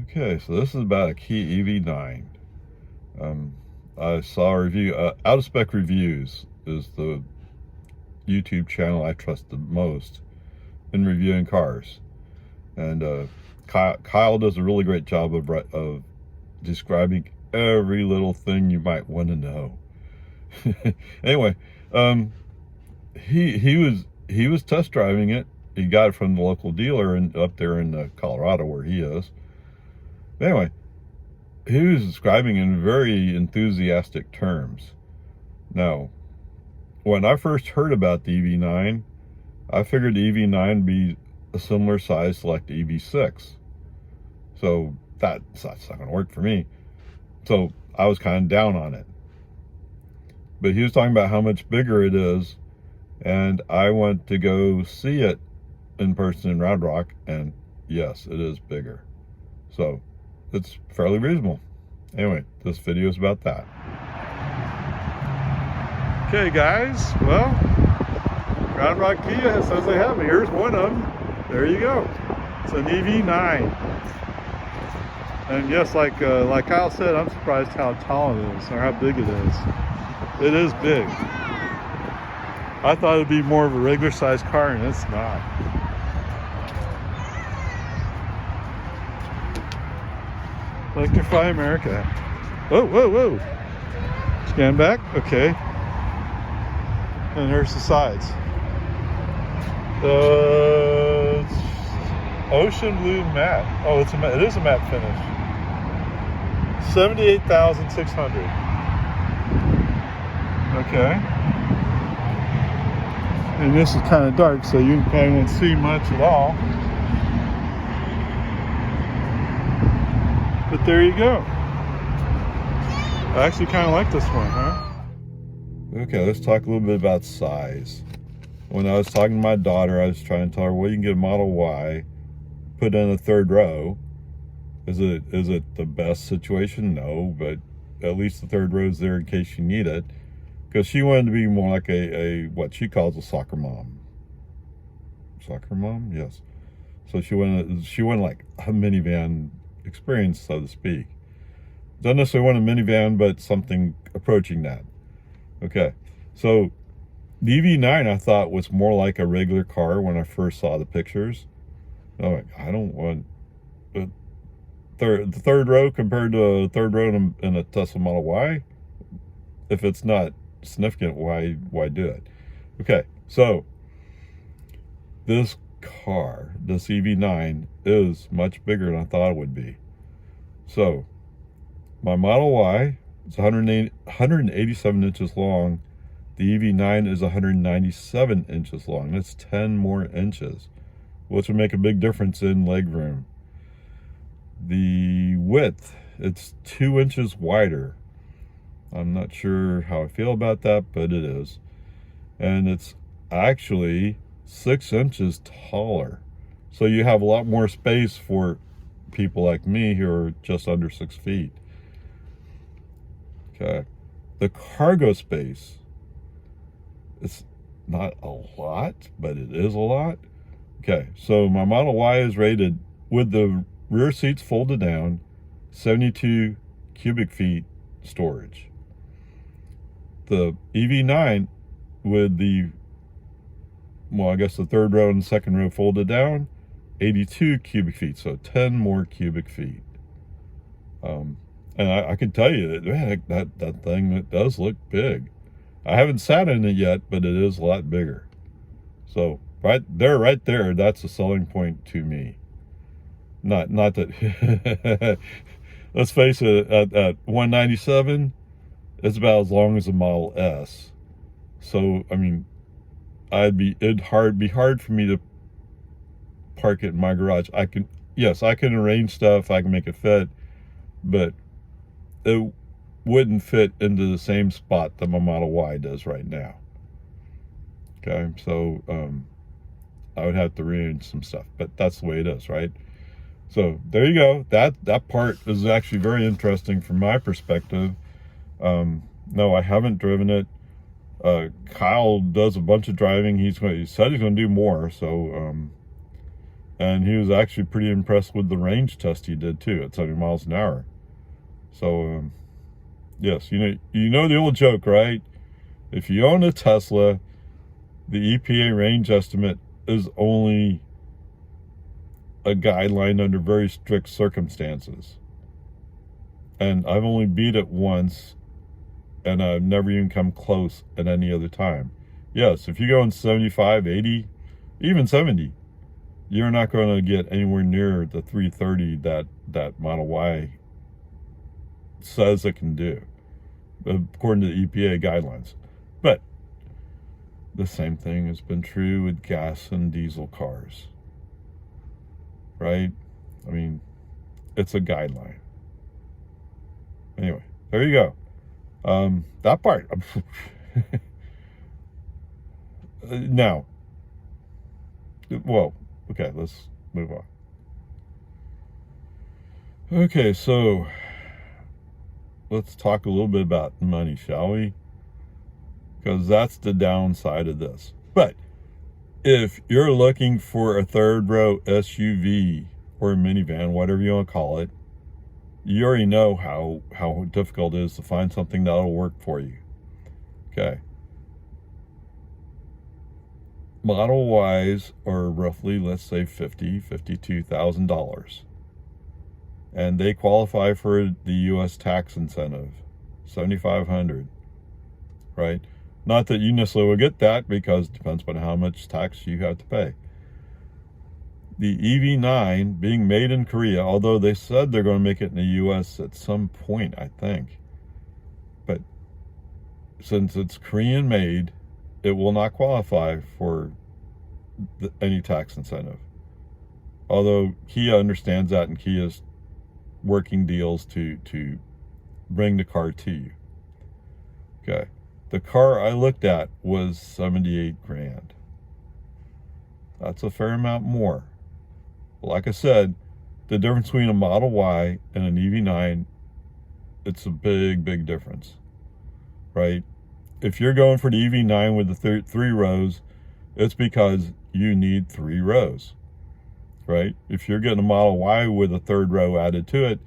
Okay, so this is about a Kia EV9. I saw a review, Out of Spec Reviews is the YouTube channel I trust the most in reviewing cars. And Kyle does a really great job of describing every little thing you might want to know. Anyway, he was test driving it. He got it from the local dealer up there in Colorado where he is. Anyway, he was describing in very enthusiastic terms. Now, when I first heard about the EV9, I figured the EV9 would be a similar size to like the EV6. So that's not going to work for me. So I was kind of down on it. But he was talking about how much bigger it is, and I went to go see it in person in Round Rock, and yes, it is bigger. So it's fairly reasonable. Anyway, this video is about that. Okay guys, well, Round Rock Kia says they have it. Here's one of them. There you go. It's an EV9. And yes, like Kyle said, I'm surprised how tall it is, or how big it is. It is big. I thought it'd be more of a regular sized car, and it's not. Electrify America. Whoa, whoa, whoa. Scan back. Okay. And there's the sides. It's ocean blue matte. Oh, it is a matte finish. 78,600. Okay. And this is kind of dark, so you probably won't see much at all. But there you go. I actually kind of like this one, huh? Okay, let's talk a little bit about size. When I was talking to my daughter, I was trying to tell her, well, you can get a Model Y, put in a third row. Is it the best situation? No, but at least the third row is there in case you need it. Because she wanted to be more like a what she calls a soccer mom. Soccer mom? Yes. So she wanted like a minivan experience, so to speak. Don't necessarily want a minivan, but something approaching that. Okay, so the EV9 I thought was more like a regular car when I first saw the pictures. I'm like, I don't want the third row compared to a third row in a Tesla Model Y. If it's not significant, why do it? Okay, so this car, this EV9, is much bigger than I thought it would be. So my Model Y is 187 inches long. The EV9 is 197 inches long. That's 10 more inches, which would make a big difference in legroom. The width, it's 2 inches wider. I'm not sure how I feel about that, but it is. And it's actually 6 inches taller. So you have a lot more space for people like me who are just under 6 feet. Okay. The cargo space, it's not a lot, but it is a lot. Okay, so my Model Y is rated with the rear seats folded down, 72 cubic feet storage. The EV9 with the, well, I guess the third row and the second row folded down, 82 cubic feet, so 10 more cubic feet. And I can tell you that, man, that thing, it does look big. I haven't sat in it yet, but it is a lot bigger. So right there, that's a selling point to me. Not that, let's face it, at 197, it's about as long as a Model S. So, I mean, it'd be hard for me to park it in my garage. I can arrange stuff, I can make it fit, but it wouldn't fit into the same spot that my Model Y does right now. Okay, so I would have to rearrange some stuff, but that's the way it is, right? So there you go. That part is actually very interesting from my perspective. No, I haven't driven it. Kyle does a bunch of driving. He said he's going to do more, so And he was actually pretty impressed with the range test he did too, at 70 miles an hour. So, yes, you know the old joke, right? If you own a Tesla, the EPA range estimate is only a guideline under very strict circumstances. And I've only beat it once, and I've never even come close at any other time. Yes, if you go in 75, 80, even 70, you're not going to get anywhere near the 330 that Model Y says it can do, according to the EPA guidelines. But the same thing has been true with gas and diesel cars, right? I mean, it's a guideline. Anyway, there you go. That part. Now, well, okay, let's move on. Okay, so let's talk a little bit about money, shall we? Because that's the downside of this. But if you're looking for a third row SUV or a minivan, whatever you want to call it, you already know how difficult it is to find something that'll work for you. Okay. Model Ys are roughly, let's say, $52,000. And they qualify for the U.S. tax incentive, $7,500, right? Not that you necessarily will get that, because it depends on how much tax you have to pay. The EV9 being made in Korea, although they said they're going to make it in the U.S. at some point, I think. But since it's Korean made, it will not qualify for any tax incentive. Although Kia understands that, and Kia's working deals to bring the car to you. Okay. The car I looked at was $78,000. That's a fair amount more. Like I said, the difference between a Model Y and an EV9, it's a big difference, right? If you're going for the EV9 with the 3 rows, it's because you need 3 rows, right? If you're getting a Model Y with a 3rd row added to it,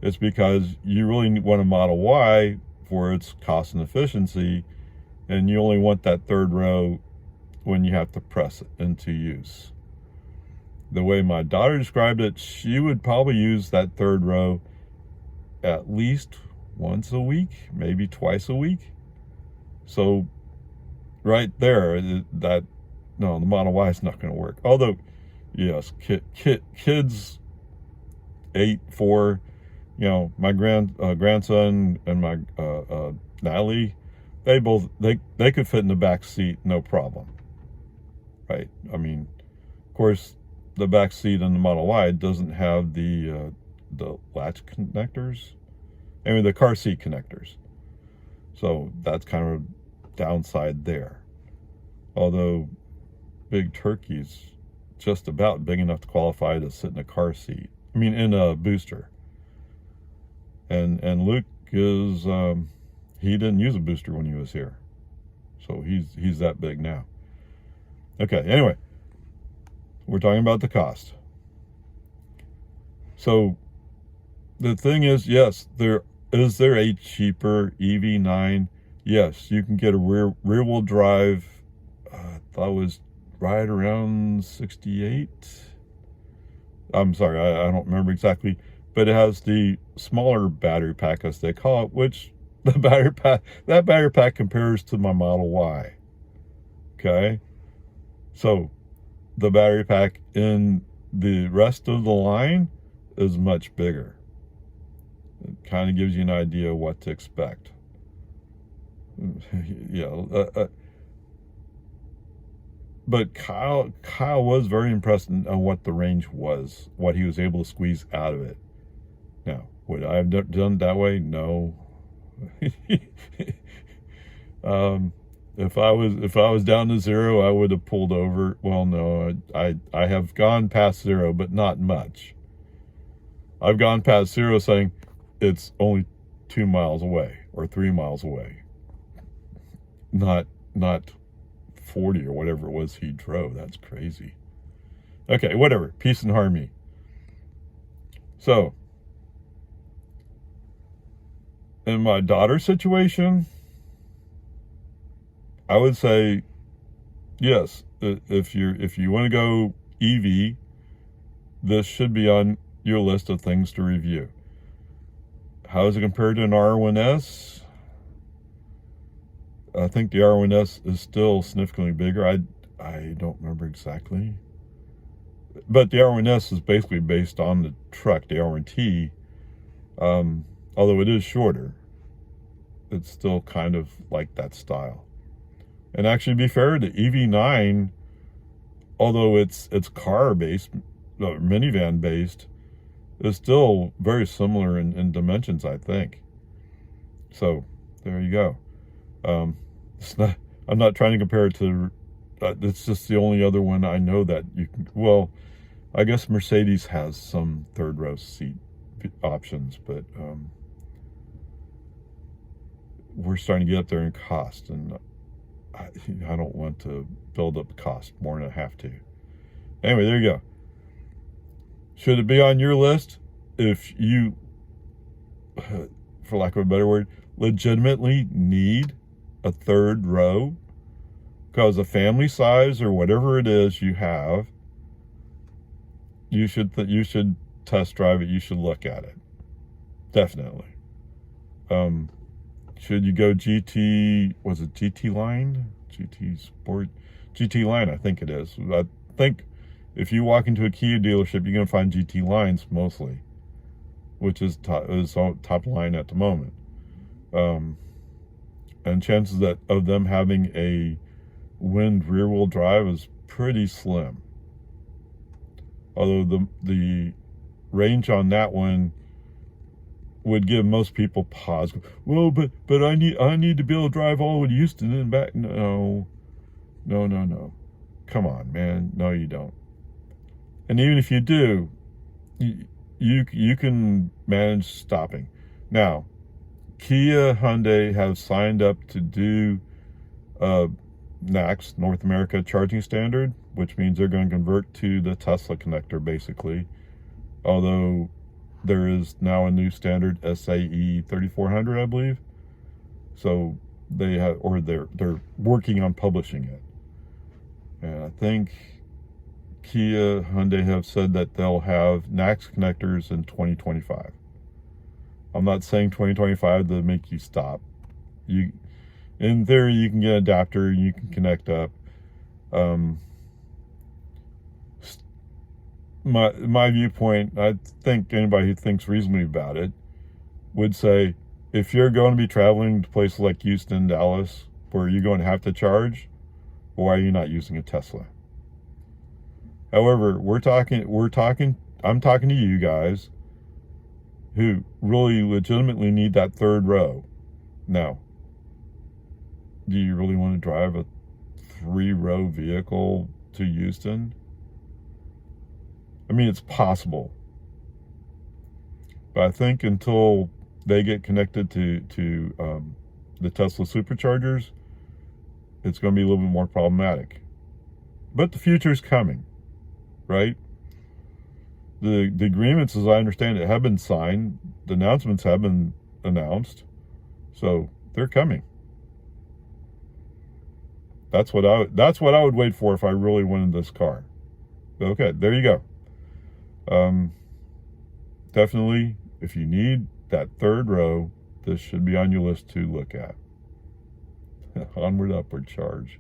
it's because you really want a Model Y for its cost and efficiency, and you only want that 3rd row when you have to press it into use. The way my daughter described it, she would probably use that 3rd row at least once a week, maybe twice a week. So right there, the Model Y is not going to work. Although, yes, kids 8, 4, my grandson and my Natalie, they could fit in the back seat, no problem, right? I mean, of course, the back seat in the Model Y doesn't have the latch connectors, the car seat connectors. So that's kind of a downside there. Although Big Turkey's just about big enough to qualify to sit in a car seat. In a booster. And Luke is he didn't use a booster when he was here, so he's that big now. Okay, anyway, we're talking about the cost. So the thing is, yes, is there a cheaper EV9? Yes, you can get a rear-wheel drive. I thought it was right around 68. I'm sorry, I don't remember exactly, but it has the smaller battery pack, as they call it, which that battery pack compares to my Model Y. Okay, so the battery pack in the rest of the line is much bigger. It kind of gives you an idea of what to expect. But Kyle was very impressed on what the range was, what he was able to squeeze out of it. Now, would I have done it that way? No. If I was down to 0, I would have pulled over. Well, no, I have gone past 0, but not much. I've gone past 0 saying it's only 2 miles away or 3 miles away. Not 40 or whatever it was he drove. That's crazy. Okay, whatever. Peace and harmony. So, in my daughter's situation, I would say yes. If you want to go EV, this should be on your list of things to review. How is it compared to an R1S? I think the R1S is still significantly bigger. I don't remember exactly. But the R1S is basically based on the truck, the R1T. Although it is shorter, it's still kind of like that style. And actually, to be fair, the EV9, although it's car-based, minivan-based, is still very similar in dimensions, I think. So, there you go. I'm not trying to compare it to, it's just the only other one I know that you can, well, I guess Mercedes has some third row seat options, but we're starting to get up there in cost, and I don't want to build up cost more than I have to. Anyway, there you go. Should it be on your list if you, for lack of a better word, legitimately need a third row because of family size or whatever it is you have? You should test drive it. You should look at it. Definitely. Should you go GT? Was it GT Line? GT Sport? GT Line, I think it is. I think if you walk into a Kia dealership, you're going to find GT Lines mostly, which is top line at the moment. And chances of them having a wind rear-wheel drive is pretty slim. Although the range on that one would give most people pause. Well, but I need to be able to drive all the way to Houston and back. No. Come on, man. No, you don't. And even if you do, you can manage stopping. Now, Kia, Hyundai have signed up to do NACS, North America Charging Standard, which means they're going to convert to the Tesla connector, basically. Although there is now a new standard, SAE 3400, I believe. So they have, or they're working on publishing it. And I think Kia, Hyundai have said that they'll have NACS connectors in 2025. I'm not saying 2025 to make you stop. In theory, you can get an adapter and you can connect up. My viewpoint, I think anybody who thinks reasonably about it would say, if you're going to be traveling to places like Houston, Dallas, where you're going to have to charge, why are you not using a Tesla? However, I'm talking to you guys who really legitimately need that third row. Now, do you really want to drive a 3-row vehicle to Houston? I mean, it's possible. But I think until they get connected to the Tesla superchargers, it's going to be a little bit more problematic. But the future is coming, right? The agreements, as I understand it, have been signed. The announcements have been announced. So they're coming. That's what I would wait for if I really wanted this car. Okay, there you go. Definitely, if you need that third row, this should be on your list to look at. Onward, upward charge.